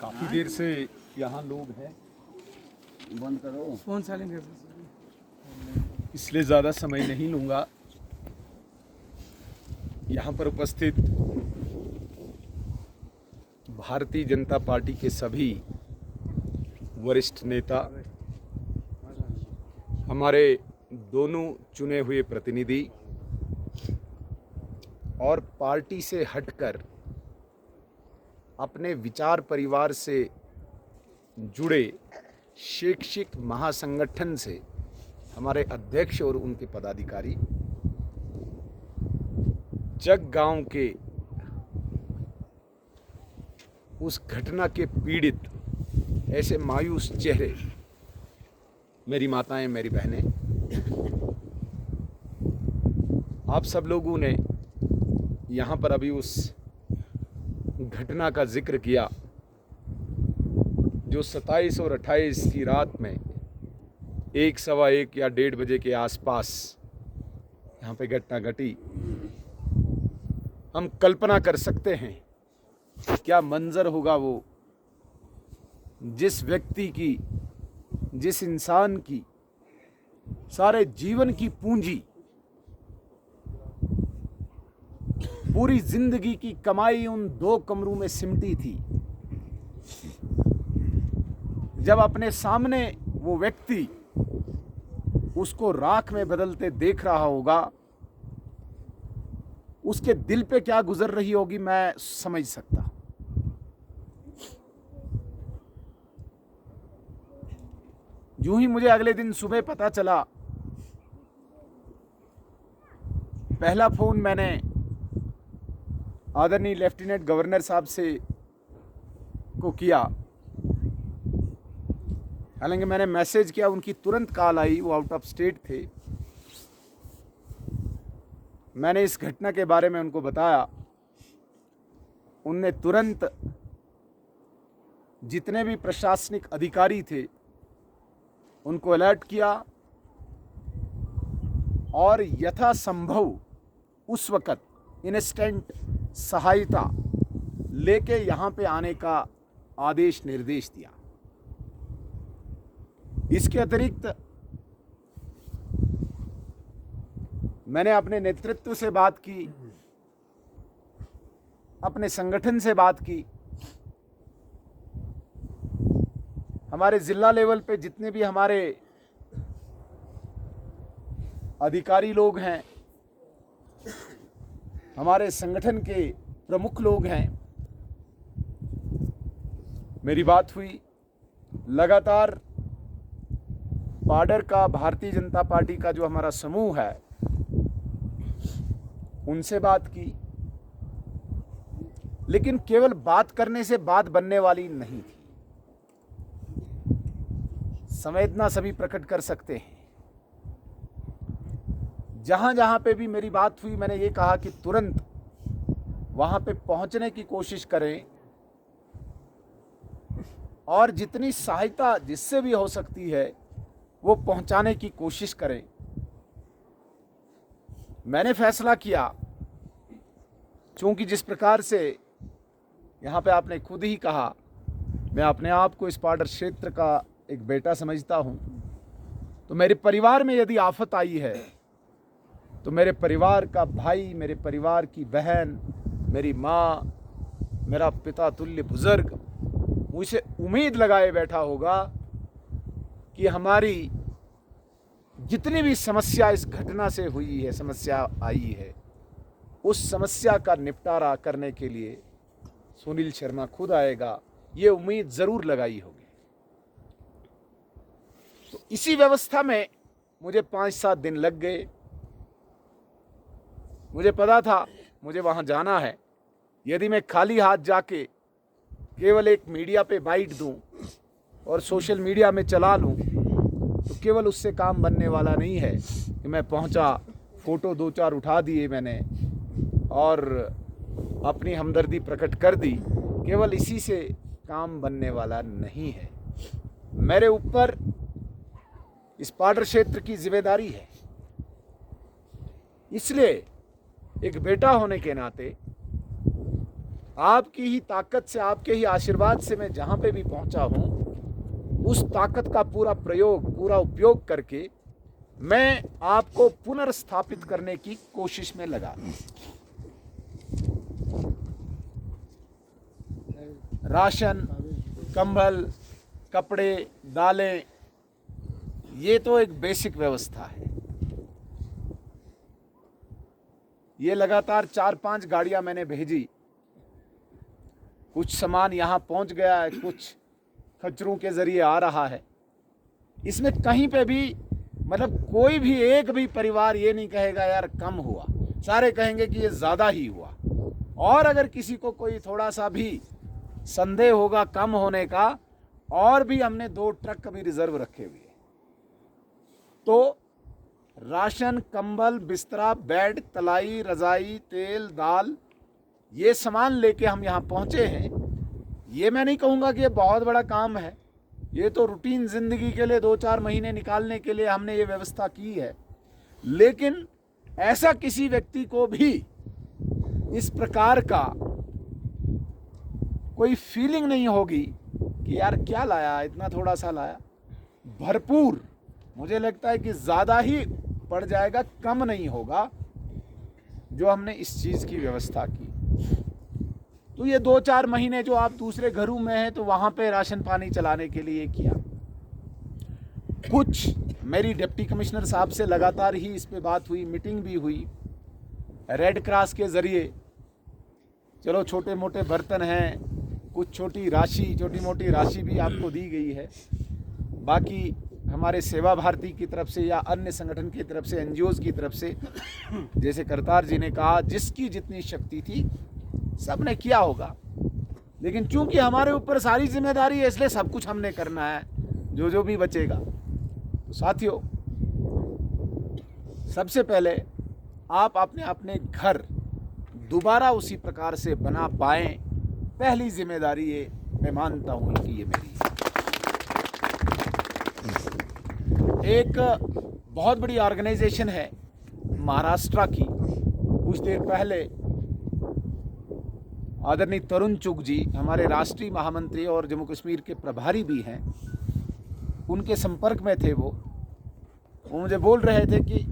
काफ़ी देर से यहाँ लोग हैं, बंद करो फोन साइलेंट कर दो। इसलिए ज़्यादा समय नहीं लूँगा। यहाँ पर उपस्थित भारतीय जनता पार्टी के सभी वरिष्ठ नेता, हमारे दोनों चुने हुए प्रतिनिधि और पार्टी से हटकर अपने विचार परिवार से जुड़े शैक्षिक महासंगठन से हमारे अध्यक्ष और उनके पदाधिकारी, जग गांव के उस घटना के पीड़ित ऐसे मायूस चेहरे, मेरी माताएं, मेरी बहनें, आप सब लोगों ने यहाँ पर अभी उस घटना का जिक्र किया जो 27 और 28 की रात में 1, सवा 1 या 1:30 बजे के आसपास यहाँ पे घटना घटी। हम कल्पना कर सकते हैं क्या मंजर होगा वो, जिस व्यक्ति की, जिस इंसान की सारे जीवन की पूंजी, पूरी जिंदगी की कमाई उन 2 कमरों में सिमटी थी। जब अपने सामने वो व्यक्ति उसको राख में बदलते देख रहा होगा, उसके दिल पे क्या गुजर रही होगी मैं समझ सकता। यूं ही मुझे अगले दिन सुबह पता चला, पहला फोन मैंने आदरणीय लेफ्टिनेंट गवर्नर साहब से को किया। हालांकि मैंने मैसेज किया, उनकी तुरंत कॉल आई, वो आउट ऑफ स्टेट थे। मैंने इस घटना के बारे में उनको बताया। उनने तुरंत जितने भी प्रशासनिक अधिकारी थे उनको अलर्ट किया और यथासंभव उस वक़्त इंस्टेंट सहायता लेके यहाँ पे आने का आदेश निर्देश दिया। इसके अतिरिक्त मैंने अपने नेतृत्व से बात की, अपने संगठन से बात की। हमारे जिला लेवल पे जितने भी हमारे अधिकारी लोग हैं, हमारे संगठन के प्रमुख लोग हैं, मेरी बात हुई। लगातार पाडर का भारतीय जनता पार्टी का जो हमारा समूह है उनसे बात की, लेकिन केवल बात करने से बात बनने वाली नहीं थी। संवेदना सभी प्रकट कर सकते हैं। जहां जहां पे भी मेरी बात हुई, मैंने ये कहा कि तुरंत वहां पे पहुंचने की कोशिश करें और जितनी सहायता जिससे भी हो सकती है वो पहुंचाने की कोशिश करें। मैंने फैसला किया, क्योंकि जिस प्रकार से यहाँ पे आपने खुद ही कहा, मैं अपने आप को इस पाडर क्षेत्र का एक बेटा समझता हूँ, तो मेरे परिवार में यदि आफत आई है तो मेरे परिवार का भाई, मेरे परिवार की बहन, मेरी माँ, मेरा पिता तुल्य बुजुर्ग मुझसे उम्मीद लगाए बैठा होगा कि हमारी जितनी भी समस्या इस घटना से हुई है, समस्या आई है, उस समस्या का निपटारा करने के लिए सुनील शर्मा खुद आएगा, ये उम्मीद ज़रूर लगाई होगी। तो इसी व्यवस्था में मुझे 5-7 दिन लग गए। मुझे पता था मुझे वहाँ जाना है। यदि मैं खाली हाथ जाके केवल एक मीडिया पे बाइट दूं और सोशल मीडिया में चला लूं तो केवल उससे काम बनने वाला नहीं है कि मैं पहुंचा, फ़ोटो 2-4 उठा दिए मैंने और अपनी हमदर्दी प्रकट कर दी। केवल इसी से काम बनने वाला नहीं है। मेरे ऊपर इस पाडर क्षेत्र की जिम्मेदारी है। इसलिए एक बेटा होने के नाते आपकी ही ताकत से, आपके ही आशीर्वाद से मैं जहाँ पे भी पहुँचा हूँ, उस ताकत का पूरा प्रयोग, पूरा उपयोग करके मैं आपको पुनर्स्थापित करने की कोशिश में लगा। राशन, कंबल, कपड़े, दालें, ये तो एक बेसिक व्यवस्था है। ये लगातार 4-5 गाड़ियां मैंने भेजी। कुछ सामान यहाँ पहुँच गया है, कुछ खच्चरों के ज़रिए आ रहा है। इसमें कहीं पे भी मतलब कोई भी एक भी परिवार ये नहीं कहेगा यार कम हुआ, सारे कहेंगे कि ये ज़्यादा ही हुआ। और अगर किसी को कोई थोड़ा सा भी संदेह होगा कम होने का, और भी हमने 2 ट्रक भी रिजर्व रखे हुए हैं। तो राशन, कंबल, बिस्तरा, बेड, तलाई, रजाई, तेल, दाल, ये सामान लेके हम यहाँ पहुँचे हैं। ये मैं नहीं कहूँगा कि ये बहुत बड़ा काम है, ये तो रूटीन ज़िंदगी के लिए 2-4 महीने निकालने के लिए हमने ये व्यवस्था की है। लेकिन ऐसा किसी व्यक्ति को भी इस प्रकार का कोई फीलिंग नहीं होगी कि यार क्या लाया, इतना थोड़ा सा लाया। भरपूर, मुझे लगता है कि ज़्यादा ही पड़ जाएगा, कम नहीं होगा जो हमने इस चीज़ की व्यवस्था की। तो ये 2-4 महीने जो आप दूसरे घरों में हैं, तो वहाँ पे राशन पानी चलाने के लिए किया। कुछ मेरी डिप्टी कमिश्नर साहब से लगातार ही इस पे बात हुई, मीटिंग भी हुई। रेड क्रॉस के ज़रिए चलो छोटे मोटे बर्तन हैं, कुछ छोटी मोटी राशि भी आपको दी गई है। बाकी हमारे सेवा भारती की तरफ से या अन्य संगठन की तरफ से, NGOs की तरफ से, जैसे करतार जी ने कहा, जिसकी जितनी शक्ति थी सब ने किया होगा। लेकिन चूंकि हमारे ऊपर सारी जिम्मेदारी है, इसलिए सब कुछ हमने करना है, जो भी बचेगा। तो साथियों, सबसे पहले आप अपने घर दोबारा उसी प्रकार से बना पाएं, पहली जिम्मेदारी ये मैं मानता हूँ कि ये मेरी है। एक बहुत बड़ी ऑर्गेनाइजेशन है महाराष्ट्र की, कुछ देर पहले आदरणीय तरुण चुग जी, हमारे राष्ट्रीय महामंत्री और जम्मू कश्मीर के प्रभारी भी हैं, उनके संपर्क में थे। वो मुझे बोल रहे थे कि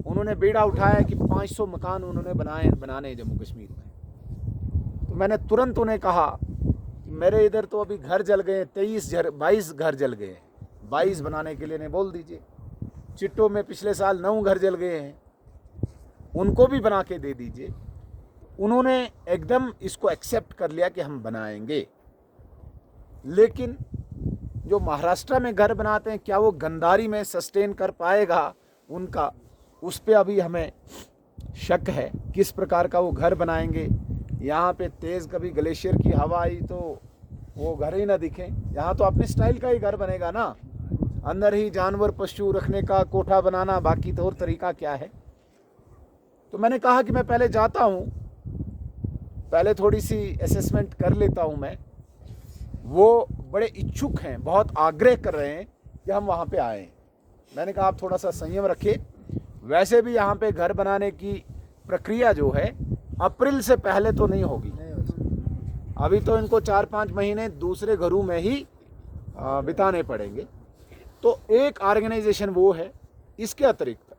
उन्होंने बीड़ा उठाया कि 500 मकान उन्होंने बनाने जम्मू कश्मीर में। तो मैंने तुरंत उन्हें कहा कि मेरे इधर तो अभी घर जल गए, 22 घर जल गए, 22 बनाने के लिए नहीं बोल दीजिए। चिट्टो में पिछले साल 9 घर जल गए हैं, उनको भी बना के दे दीजिए। उन्होंने एकदम इसको एक्सेप्ट कर लिया कि हम बनाएंगे। लेकिन जो महाराष्ट्र में घर बनाते हैं, क्या वो गंदारी में सस्टेन कर पाएगा उनका, उस पर अभी हमें शक है किस प्रकार का वो घर बनाएंगे। यहाँ पे तेज़ कभी ग्लेशियर की हवा आई तो वो घर ही ना दिखे। यहाँ तो अपने स्टाइल का ही घर बनेगा ना, अंदर ही जानवर पशु रखने का कोठा बनाना, बाकी तो और तरीका क्या है। तो मैंने कहा कि मैं पहले जाता हूँ, पहले थोड़ी सी असेसमेंट कर लेता हूँ मैं। वो बड़े इच्छुक हैं, बहुत आग्रह कर रहे हैं कि हम वहाँ पे आएँ। मैंने कहा आप थोड़ा सा संयम रखिए, वैसे भी यहाँ पे घर बनाने की प्रक्रिया जो है अप्रैल से पहले तो नहीं होगी। अभी तो इनको 4-5 महीने दूसरे घरों में ही बिताने पड़ेंगे। तो एक ऑर्गेनाइजेशन वो है। इसके अतिरिक्त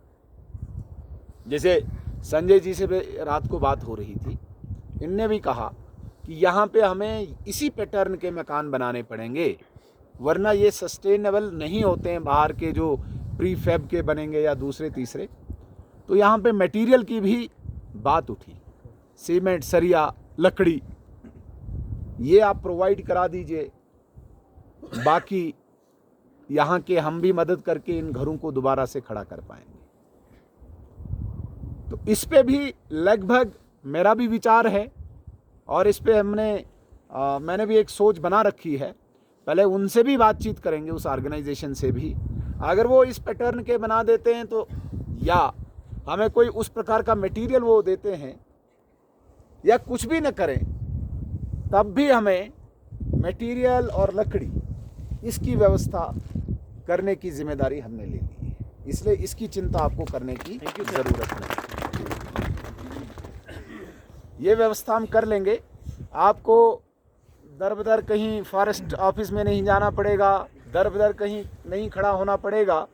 जैसे संजय जी से भी रात को बात हो रही थी, इनने भी कहा कि यहाँ पे हमें इसी पैटर्न के मकान बनाने पड़ेंगे, वरना ये सस्टेनेबल नहीं होते हैं बाहर के जो प्रीफैब के बनेंगे या दूसरे तीसरे। तो यहाँ पे मटेरियल की भी बात उठी, सीमेंट, सरिया, लकड़ी, ये आप प्रोवाइड करा दीजिए। बाकी यहाँ के हम भी मदद करके इन घरों को दोबारा से खड़ा कर पाएंगे। तो इस पे भी लगभग मेरा भी विचार है और इस पे मैंने भी एक सोच बना रखी है। पहले उनसे भी बातचीत करेंगे, उस ऑर्गेनाइजेशन से भी। अगर वो इस पैटर्न के बना देते हैं तो, या हमें कोई उस प्रकार का मटेरियल वो देते हैं, या कुछ भी न करें तब भी हमें मटेरियल और लकड़ी इसकी व्यवस्था करने की जिम्मेदारी हमने ले ली है। इसलिए इसकी चिंता आपको करने की ज़रूरत नहीं। ये व्यवस्था हम कर लेंगे। आपको दर बदर कहीं फॉरेस्ट ऑफिस में नहीं जाना पड़ेगा, दर बदर कहीं नहीं खड़ा होना पड़ेगा।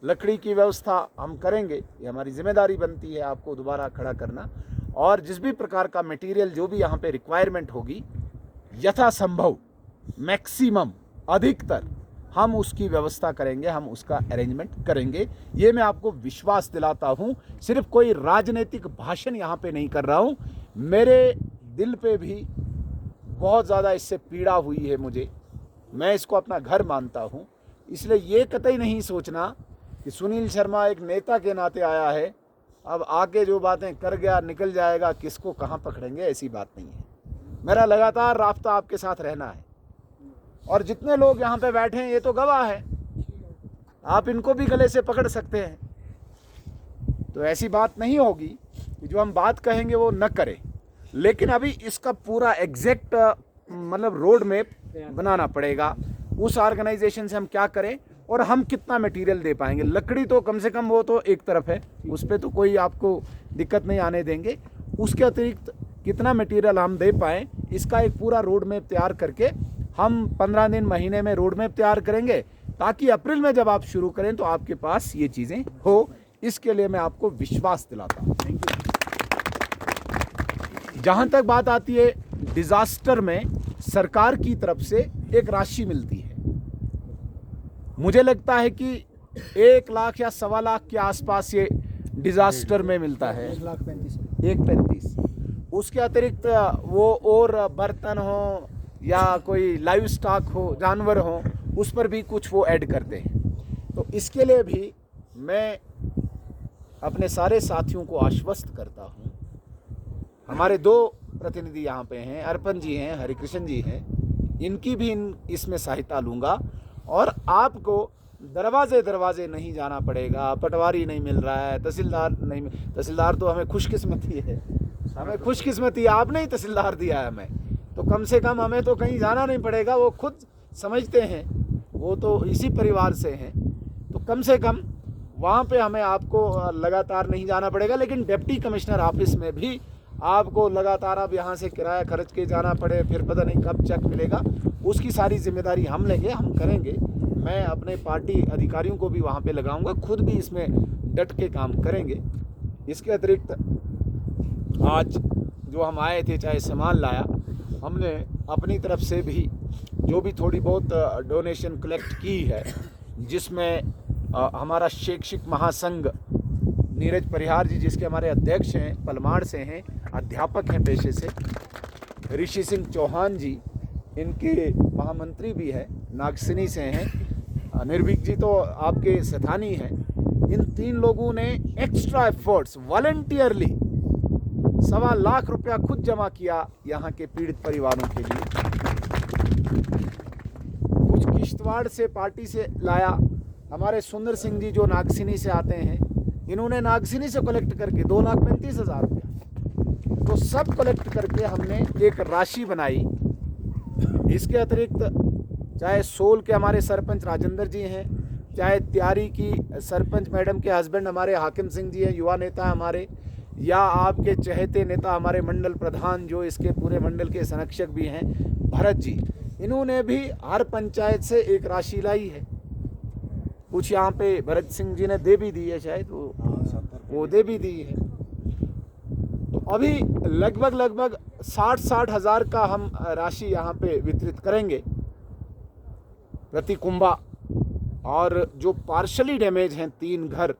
लकड़ी की व्यवस्था हम करेंगे, ये हमारी जिम्मेदारी बनती है आपको दोबारा खड़ा करना। और जिस भी प्रकार का मटेरियल जो भी यहाँ पे रिक्वायरमेंट होगी, यथासंभव मैक्सिमम अधिकतर हम उसकी व्यवस्था करेंगे, हम उसका अरेंजमेंट करेंगे। ये मैं आपको विश्वास दिलाता हूँ। सिर्फ कोई राजनीतिक भाषण यहाँ पे नहीं कर रहा हूँ, मेरे दिल पे भी बहुत ज़्यादा इससे पीड़ा हुई है मुझे। मैं इसको अपना घर मानता हूँ, इसलिए ये कतई नहीं सोचना कि सुनील शर्मा एक नेता के नाते आया है, अब आके जो बातें कर गया निकल जाएगा, किसको कहाँ पकड़ेंगे, ऐसी बात नहीं है। मेरा लगातार राब्ता आपके साथ रहना है। और जितने लोग यहाँ पे बैठे हैं ये तो गवाह है, आप इनको भी गले से पकड़ सकते हैं। तो ऐसी बात नहीं होगी कि जो हम बात कहेंगे वो न करें। लेकिन अभी इसका पूरा एग्जैक्ट मतलब रोड मैप बनाना पड़ेगा, उस ऑर्गेनाइजेशन से हम क्या करें और हम कितना मटेरियल दे पाएंगे। लकड़ी तो कम से कम वो तो एक तरफ है, उस पर तो कोई आपको दिक्कत नहीं आने देंगे। उसके अतिरिक्त कितना मटेरियल हम दे पाएँ, इसका एक पूरा रोड मैप तैयार करके हम 15 दिन महीने में रोड मैप तैयार करेंगे, ताकि अप्रैल में जब आप शुरू करें तो आपके पास ये चीज़ें हो। इसके लिए मैं आपको विश्वास दिलाता हूँ। Thank you. जहाँ तक बात आती है डिज़ास्टर में सरकार की तरफ से एक राशि मिलती है, मुझे लगता है कि 1 लाख या 1.25 लाख के आसपास ये डिज़ास्टर में मिलता है। 1,35,000। उसके अतिरिक्त वो और बर्तन हो या कोई लाइव स्टॉक हो, जानवर हो, उस पर भी कुछ वो ऐड करते हैं। तो इसके लिए भी मैं अपने सारे साथियों को आश्वस्त करता हूँ। हमारे 2 प्रतिनिधि यहाँ पे हैं, अर्पण जी हैं, हरिकृष्ण जी हैं, इनकी भी इसमें सहायता लूँगा। और आपको दरवाजे दरवाजे नहीं जाना पड़ेगा, पटवारी नहीं मिल रहा है, तहसीलदार नहीं, तहसीलदार तो हमें खुशकिस्मती है, हमें खुशकिस्मती, आपने ही तहसीलदार दिया है हमें, तो कम से कम हमें तो कहीं जाना नहीं पड़ेगा। वो खुद समझते हैं, वो तो इसी परिवार से हैं, तो कम से कम वहाँ पे हमें आपको लगातार नहीं जाना पड़ेगा। लेकिन डिप्टी कमिश्नर ऑफिस में भी आपको लगातार अब यहाँ से किराया खर्च के जाना पड़े, फिर पता नहीं कब चेक मिलेगा, उसकी सारी जिम्मेदारी हम लेंगे, हम करेंगे। मैं अपने पार्टी अधिकारियों को भी वहाँ पे लगाऊंगा, खुद भी इसमें डट के काम करेंगे। इसके अतिरिक्त आज जो हम आए थे, चाहे सामान लाया, हमने अपनी तरफ से भी जो भी थोड़ी बहुत डोनेशन कलेक्ट की है, जिसमें हमारा शैक्षिक महासंघ नीरज परिहार जी, जिसके हमारे अध्यक्ष हैं, पलमाड़ से हैं, अध्यापक हैं पेशे से, ऋषि सिंह चौहान जी इनके महामंत्री भी हैं, नागसिनी से हैं, निर्भीक जी तो आपके स्थानीय हैं। इन 3 लोगों ने एक्स्ट्रा एफर्ट्स वॉलंटियरली 1.25 लाख रुपया खुद जमा किया यहाँ के पीड़ित परिवारों के लिए। कुछ किश्तवाड़ से पार्टी से लाया, हमारे सुंदर सिंह जी जो नागसिनी से आते हैं, इन्होंने नागसिनी से कलेक्ट करके 2,35,000 रुपया, तो सब कलेक्ट करके हमने एक राशि बनाई। इसके अतिरिक्त चाहे सोल के हमारे सरपंच राजेंद्र जी हैं, चाहे त्यारी की सरपंच मैडम के हस्बैंड हमारे हाकिम सिंह जी हैं, युवा नेता हमारे, या आपके चहेते नेता हमारे मंडल प्रधान जो इसके पूरे मंडल के संरक्षक भी हैं, भरत जी, इन्होंने भी हर पंचायत से एक राशि लाई है। कुछ यहाँ पे भरत सिंह जी ने दे भी दी है, शायद वो दे भी दी है। तो अभी लगभग 60 हज़ार का हम राशि यहाँ पे वितरित करेंगे प्रति कुंभा। और जो पार्शली डैमेज हैं 3 घर,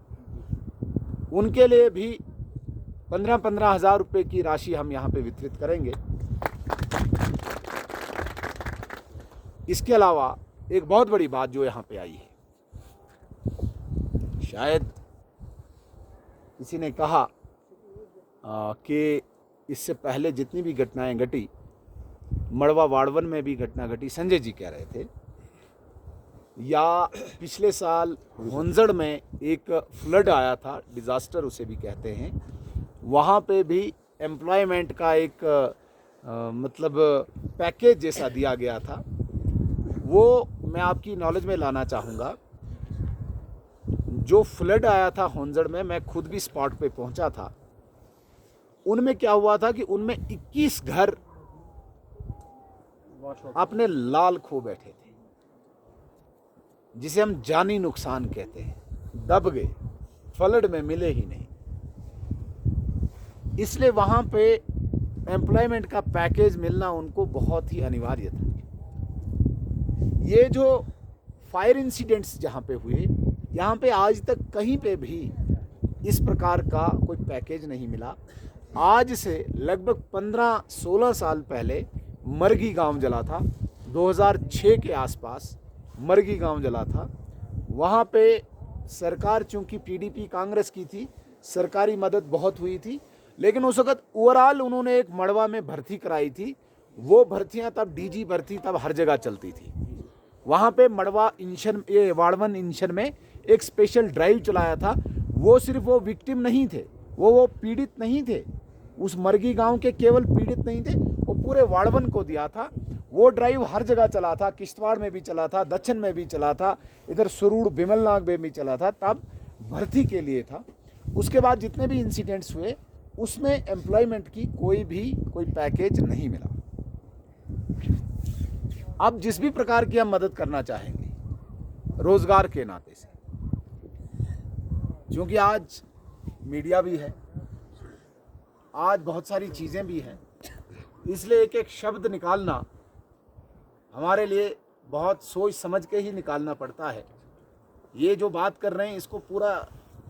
उनके लिए भी 15 हज़ार रुपये की राशि हम यहाँ पे वितरित करेंगे। इसके अलावा एक बहुत बड़ी बात जो यहाँ पे आई है, शायद किसी ने कहा कि इससे पहले जितनी भी घटनाएं घटी, मड़वा वाड़वन में भी घटना घटी, संजय जी कह रहे थे, या पिछले साल होंजड़ में एक फ्लड आया था, डिज़ास्टर उसे भी कहते हैं, वहाँ पे भी एम्प्लॉयमेंट का एक मतलब पैकेज जैसा दिया गया था। वो मैं आपकी नॉलेज में लाना चाहूँगा। जो फ्लड आया था होंजड़ में, मैं खुद भी स्पॉट पे पहुँचा था। उनमें क्या हुआ था कि उनमें 21 घर अपने लाल खो बैठे थे, जिसे हम जानी नुकसान कहते हैं, दब गए, फ्लड में मिले ही नहीं। इसलिए वहां पे एम्प्लॉयमेंट का पैकेज मिलना उनको बहुत ही अनिवार्य था। ये जो फायर इंसिडेंट्स जहाँ पे हुए, यहाँ पे आज तक कहीं पे भी इस प्रकार का कोई पैकेज नहीं मिला। आज से लगभग 15-16 साल पहले मरगी गांव जला था, 2006 के आसपास मरगी गांव जला था। वहाँ पे सरकार चूंकि पीडीपी कांग्रेस की थी, सरकारी मदद बहुत हुई थी, लेकिन उस वक्त ओवरऑल उन्होंने एक मड़वा में भर्ती कराई थी। वो भर्तियां तब डीजी भर्ती तब हर जगह चलती थी। वहाँ पे मड़वा इंशन, ये वाड़वन इंशन में एक स्पेशल ड्राइव चलाया था। वो सिर्फ वो विक्टिम नहीं थे, वो पीड़ित नहीं थे, उस मरगी गांव के केवल पीड़ित नहीं थे, वो पूरे वाड़वन को दिया था। वो ड्राइव हर जगह चला था, किश्तवाड़ में भी चला था, दक्षिण में भी चला था, इधर सुरूड़ बिमलनाग में भी चला था, तब भर्ती के लिए था। उसके बाद जितने भी इंसिडेंट्स हुए उसमें एम्प्लॉयमेंट की कोई पैकेज नहीं मिला। अब जिस भी प्रकार की हम मदद करना चाहेंगे रोजगार के नाते से, क्योंकि आज मीडिया भी है, आज बहुत सारी चीज़ें भी हैं, इसलिए एक एक शब्द निकालना हमारे लिए बहुत सोच समझ के ही निकालना पड़ता है। ये जो बात कर रहे हैं इसको पूरा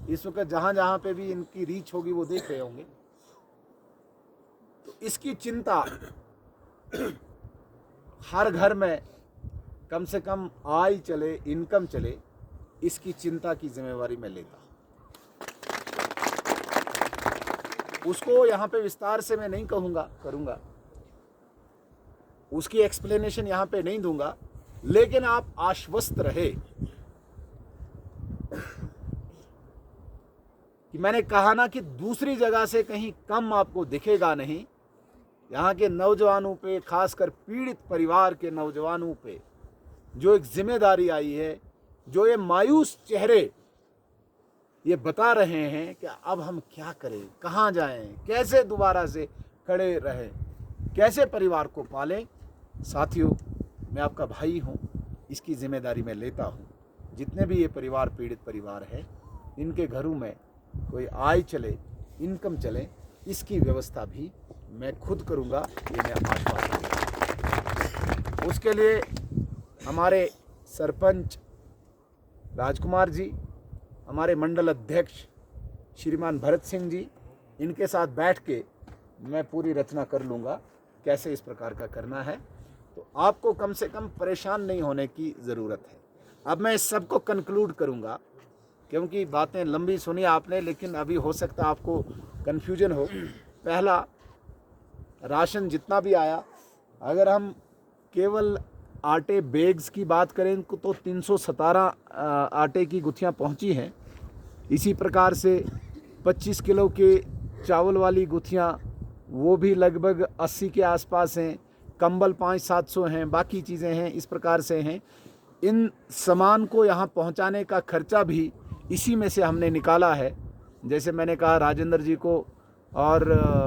इस वक्त जहाँ जहाँ पे भी इनकी रीच होगी वो देख रहे होंगे। तो इसकी चिंता हर घर में कम से कम आय चले, इनकम चले, इसकी चिंता की जिम्मेवारी मैं लेता हूँ। उसको यहाँ पे विस्तार से मैं नहीं करूँगा, उसकी एक्सप्लेनेशन यहाँ पे नहीं दूंगा, लेकिन आप आश्वस्त रहे कि मैंने कहा ना कि दूसरी जगह से कहीं कम आपको दिखेगा नहीं। यहाँ के नौजवानों पे, खासकर पीड़ित परिवार के नौजवानों पे जो एक जिम्मेदारी आई है, जो ये मायूस चेहरे ये बता रहे हैं कि अब हम क्या करें, कहाँ जाएं, कैसे दोबारा से खड़े रहें, कैसे परिवार को पालें। साथियों, मैं आपका भाई हूँ, इसकी जिम्मेदारी मैं लेता हूँ। जितने भी ये परिवार पीड़ित परिवार है, इनके घरों में कोई आय चले, इनकम चले, इसकी व्यवस्था भी मैं खुद करूँगा, ये मैं आश्वासन देता हूँ। उसके लिए हमारे सरपंच राजकुमार जी, हमारे मंडल अध्यक्ष श्रीमान भरत सिंह जी, इनके साथ बैठ के मैं पूरी रचना कर लूँगा कैसे इस प्रकार का करना है। तो आपको कम से कम परेशान नहीं होने की ज़रूरत है। अब मैं इस सब को कंक्लूड करूँगा, क्योंकि बातें लंबी सुनी आपने, लेकिन अभी हो सकता है आपको कन्फ्यूजन हो। पहला, राशन जितना भी आया, अगर हम केवल आटे बैग्स की बात करें तो 317 आटे की गुत्थियाँ पहुँची हैं। इसी प्रकार से 25 किलो के चावल वाली गुत्थियाँ वो भी लगभग 80 के आसपास हैं। कंबल 500-700 हैं, बाकी चीज़ें हैं, इस प्रकार से हैं। इन सामान को यहाँ पहुँचाने का खर्चा भी इसी में से हमने निकाला है। जैसे मैंने कहा राजेंद्र जी को और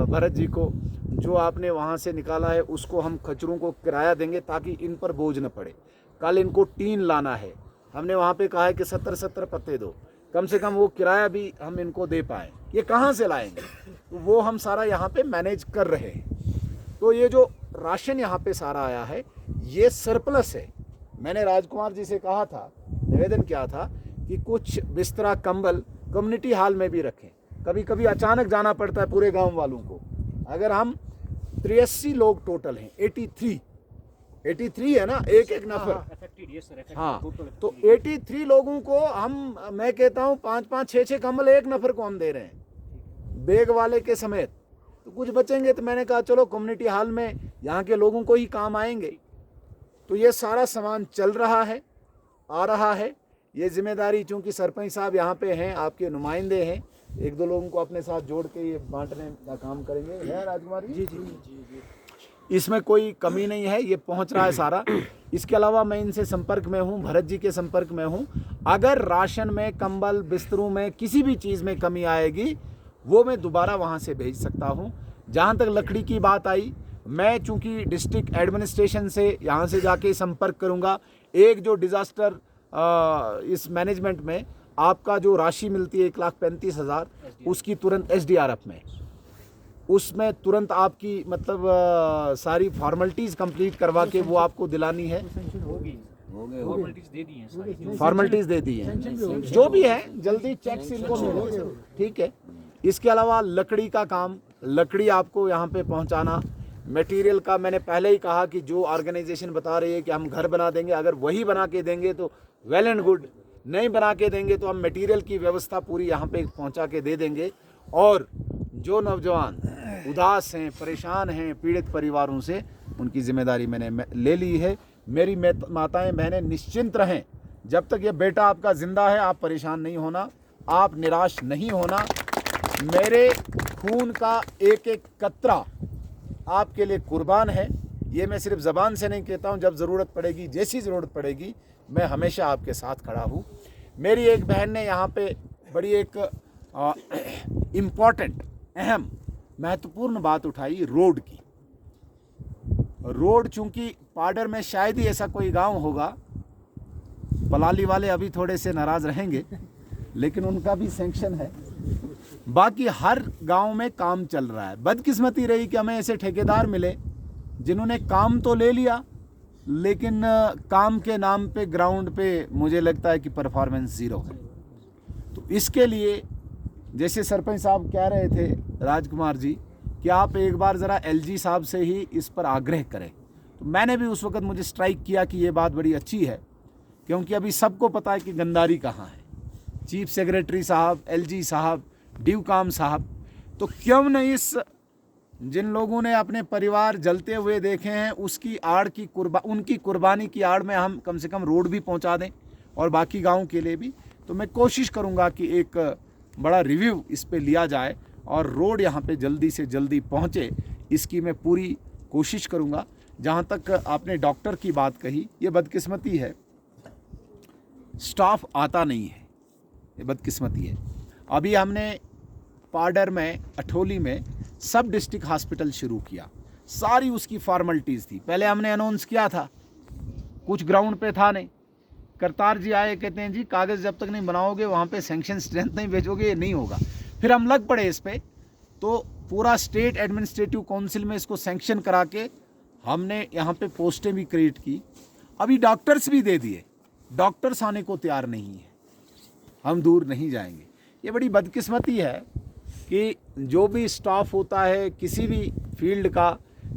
भरत जी को, जो आपने वहाँ से निकाला है उसको हम खच्चरों को किराया देंगे ताकि इन पर बोझ न पड़े। कल इनको टीन लाना है, हमने वहाँ पे कहा है कि 70-70 पत्ते दो, कम से कम वो किराया भी हम इनको दे पाएँ। ये कहाँ से लाएंगे, तो वो हम सारा यहाँ पे मैनेज कर रहे हैं। तो ये जो राशन यहाँ पे सारा आया है ये सरप्लस है। मैंने राजकुमार जी से कहा था, निवेदन किया था कि कुछ बिस्तरा कंबल कम्युनिटी हॉल में भी रखें। कभी कभी अचानक जाना पड़ता है पूरे गांव वालों को। अगर हम 83 लोग टोटल हैं, 83 है ना, एक नफर, हाँ, तो 83 लोगों को हम, मैं कहता हूँ 5-5, 6-6 कंबल एक नफर को हम दे रहे हैं, बैग वाले के समेत। तो कुछ बचेंगे, तो मैंने कहा चलो कम्युनिटी हॉल में यहाँ के लोगों को ही काम आएंगे। तो ये सारा सामान चल रहा है, आ रहा है। ये जिम्मेदारी चूँकि सरपंच साहब यहाँ पे हैं, आपके नुमाइंदे हैं, 1-2 लोगों को अपने साथ जोड़ के ये बांटने का काम करेंगे। है राजकुमार जी? जी। इसमें कोई कमी नहीं है, ये पहुँच रहा है सारा। इसके अलावा मैं इनसे संपर्क में हूँ, भरत जी के संपर्क में हूँ। अगर राशन में, कंबल, बिस्तरों में, किसी भी चीज़ में कमी आएगी वो मैं दोबारा वहाँ से भेज सकता हूँ। जहाँ तक लकड़ी की बात आई, मैं चूंकि डिस्ट्रिक्ट एडमिनिस्ट्रेशन से यहाँ से जाके संपर्क करूँगा। एक जो डिज़ास्टर इस मैनेजमेंट में आपका जो राशि मिलती है 1,35,000, उसकी तुरंत SDRF में, उसमें तुरंत आपकी मतलब सारी फॉर्मेलिटीज़ कंप्लीट करवा के वो आपको दिलानी है। हो गए फॉर्मेलिटीज दे दी हैं सारी। फॉर्मेलिटीज़ दे दी हैं, जो भी है जल्दी चेक्स इनको मिले, ठीक है। इसके अलावा लकड़ी का काम, लकड़ी आपको यहाँ पे पहुँचाना, मटेरियल का मैंने पहले ही कहा कि जो ऑर्गेनाइजेशन बता रही है कि हम घर बना देंगे, अगर वही बना के देंगे तो वेल एंड गुड, नहीं बना के देंगे तो हम मटेरियल की व्यवस्था पूरी यहाँ पे पहुँचा के दे देंगे। और जो नौजवान उदास हैं, परेशान हैं, पीड़ित परिवारों से, उनकी जिम्मेदारी मैंने ले ली है। मेरी माताएं बहनें निश्चिंत रहें, जब तक ये बेटा आपका ज़िंदा है आप परेशान नहीं होना, आप निराश नहीं होना। मेरे खून का एक एक कतरा आपके लिए कुर्बान है। ये मैं सिर्फ ज़बान से नहीं कहता हूँ, जब ज़रूरत पड़ेगी, जैसी ज़रूरत पड़ेगी, मैं हमेशा आपके साथ खड़ा हूँ। मेरी एक बहन ने यहाँ पे बड़ी एक इम्पॉर्टेंट, अहम, महत्वपूर्ण बात उठाई रोड की। रोड चूँकि पाडर में शायद ही ऐसा कोई गांव होगा, पलाली वाले अभी थोड़े से नाराज़ रहेंगे, लेकिन उनका भी सैंक्शन है। बाकी हर गांव में काम चल रहा है। बदकिस्मती रही कि हमें ऐसे ठेकेदार मिले जिन्होंने काम तो ले लिया, लेकिन काम के नाम पे ग्राउंड पे मुझे लगता है कि परफॉर्मेंस ज़ीरो है। तो इसके लिए जैसे सरपंच साहब कह रहे थे राजकुमार जी कि आप एक बार ज़रा LG साहब से ही इस पर आग्रह करें, तो मैंने भी उस वक्त मुझे स्ट्राइक किया कि ये बात बड़ी अच्छी है, क्योंकि अभी सबको पता है कि गंदारी कहाँ है। चीफ सेक्रेटरी साहब, LG साहब, ड्यूकाम साहब, तो क्यों नहीं इस जिन लोगों ने अपने परिवार जलते हुए देखे हैं उसकी आड़ की उनकी कुर्बानी की आड़ में हम कम से कम रोड भी पहुंचा दें, और बाकी गांव के लिए भी। तो मैं कोशिश करूंगा कि एक बड़ा रिव्यू इस पे लिया जाए और रोड यहाँ पे जल्दी से जल्दी पहुँचे, इसकी मैं पूरी कोशिश करूँगा। जहाँ तक आपने डॉक्टर की बात कही, ये बदकिस्मती है, स्टाफ आता नहीं है, ये बदकिस्मती है। अभी हमने पाडर में, अठोली में सब डिस्ट्रिक्ट हॉस्पिटल शुरू किया, सारी उसकी फॉर्मेलिटीज़ थी। पहले हमने अनाउंस किया था, कुछ ग्राउंड पे था नहीं। करतार जी आए, कहते हैं जी कागज़ जब तक नहीं बनाओगे, वहाँ पे सैंक्शन स्ट्रेंथ नहीं भेजोगे, ये नहीं होगा। फिर हम लग पड़े इस पे, तो पूरा स्टेट एडमिनिस्ट्रेटिव काउंसिल में इसको सैंक्शन करा के हमने यहाँ पे पोस्टें भी क्रिएट की। अभी डॉक्टर्स भी दे दिए, डॉक्टर्स आने को तैयार नहीं है। हम दूर नहीं जाएंगे। ये बड़ी बदकिस्मती है कि जो भी स्टाफ होता है किसी भी फील्ड का,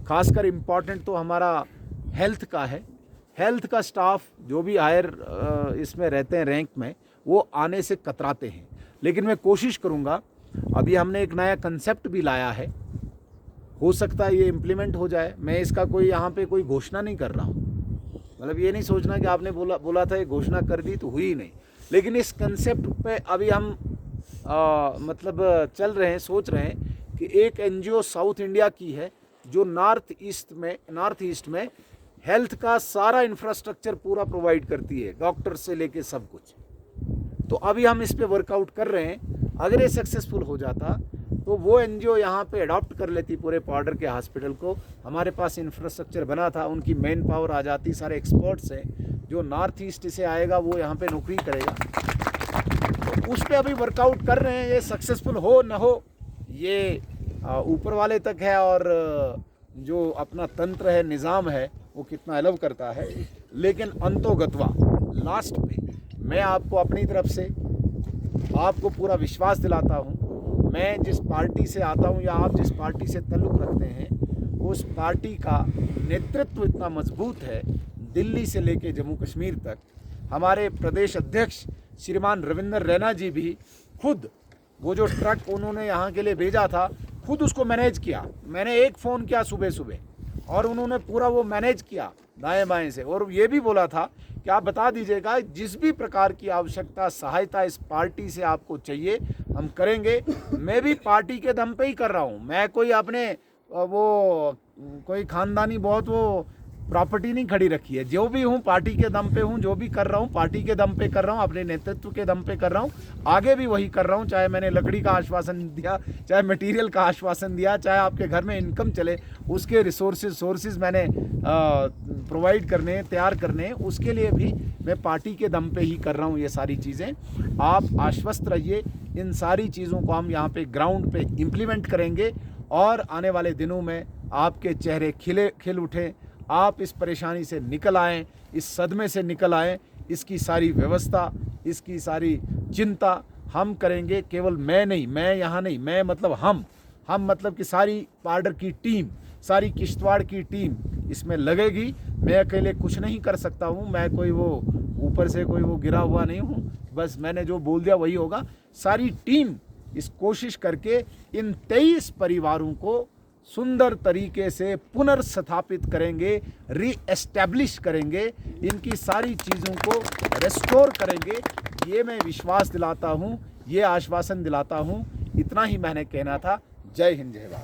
खासकर इम्पॉर्टेंट तो हमारा हेल्थ का है, हेल्थ का स्टाफ जो भी हायर इसमें रहते हैं रैंक में, वो आने से कतराते हैं। लेकिन मैं कोशिश करूँगा, अभी हमने एक नया कंसेप्ट भी लाया है, हो सकता है ये इम्प्लीमेंट हो जाए। मैं इसका कोई यहाँ पे कोई घोषणा नहीं कर रहा हूँ, मतलब ये नहीं सोचना कि आपने बोला था ये घोषणा कर दी तो हुई नहीं। लेकिन इस कंसेप्ट पे अभी हम मतलब चल रहे हैं, सोच रहे हैं कि एक NGO साउथ इंडिया की है जो नॉर्थ ईस्ट में हेल्थ का सारा इंफ्रास्ट्रक्चर पूरा प्रोवाइड करती है, डॉक्टर से लेके सब कुछ। तो अभी हम इस पे वर्कआउट कर रहे हैं। अगर ये सक्सेसफुल हो जाता तो वो NGO यहाँ पे अडॉप्ट कर लेती पूरे पाडर के हॉस्पिटल को। हमारे पास इंफ्रास्ट्रक्चर बना था, उनकी मैन पावर आ जाती, सारे एक्सपर्ट्स हैं, जो नॉर्थ ईस्ट से आएगा वो यहाँ पे नौकरी करेगा। तो उस पर अभी वर्कआउट कर रहे हैं। ये सक्सेसफुल हो न हो ये ऊपर वाले तक है, और जो अपना तंत्र है, निज़ाम है, वो कितना अलाउ करता है। लेकिन अंतोगत्वा लास्ट पे मैं आपको अपनी तरफ से आपको पूरा विश्वास दिलाता हूँ, मैं जिस पार्टी से आता हूँ या आप जिस पार्टी से ताल्लुक़ रखते हैं, उस पार्टी का नेतृत्व इतना मजबूत है, दिल्ली से लेके जम्मू कश्मीर तक। हमारे प्रदेश अध्यक्ष श्रीमान रविंदर रैना जी भी खुद वो जो ट्रक उन्होंने यहाँ के लिए भेजा था, खुद उसको मैनेज किया। मैंने एक फ़ोन किया सुबह सुबह और उन्होंने पूरा वो मैनेज किया दाएं बाएं से, और ये भी बोला था कि आप बता दीजिएगा जिस भी प्रकार की आवश्यकता, सहायता इस पार्टी से आपको चाहिए हम करेंगे। मैं भी पार्टी के दम पे ही कर रहा हूँ, मैं कोई अपने वो कोई ख़ानदानी बहुत वो प्रॉपर्टी नहीं खड़ी रखी है। जो भी हूँ पार्टी के दम पे हूँ, जो भी कर रहा हूँ पार्टी के दम पे कर रहा हूँ, अपने नेतृत्व के दम पे कर रहा हूँ, आगे भी वही कर रहा हूँ। चाहे मैंने लकड़ी का आश्वासन दिया, चाहे मटेरियल का आश्वासन दिया, चाहे आपके घर में इनकम चले, उसके सोर्सेज मैंने प्रोवाइड करने, तैयार करने, उसके लिए भी मैं पार्टी के दम पे ही कर रहा हूँ ये सारी चीज़ें। आप आश्वस्त रहिए, इन सारी चीज़ों को हम यहाँ पे ग्राउंड पे इम्प्लीमेंट करेंगे और आने वाले दिनों में आपके चेहरे खिल उठें, आप इस परेशानी से निकल आएँ, इस सदमे से निकल आएँ। इसकी सारी व्यवस्था, इसकी सारी चिंता हम करेंगे। केवल मैं नहीं, मैं यहाँ नहीं, मैं मतलब हम मतलब कि सारी पार्डर की टीम, सारी किश्तवाड़ की टीम इसमें लगेगी। मैं अकेले कुछ नहीं कर सकता हूँ, मैं कोई वो ऊपर से कोई वो गिरा हुआ नहीं हूँ, बस मैंने जो बोल दिया वही होगा। सारी टीम इस कोशिश करके इन 23 परिवारों को सुंदर तरीके से पुनर्स्थापित करेंगे, रीएस्टैब्लिश करेंगे, इनकी सारी चीज़ों को रेस्टोर करेंगे। ये मैं विश्वास दिलाता हूँ, ये आश्वासन दिलाता हूँ। इतना ही मैंने कहना था। जय हिंद, जय भारत।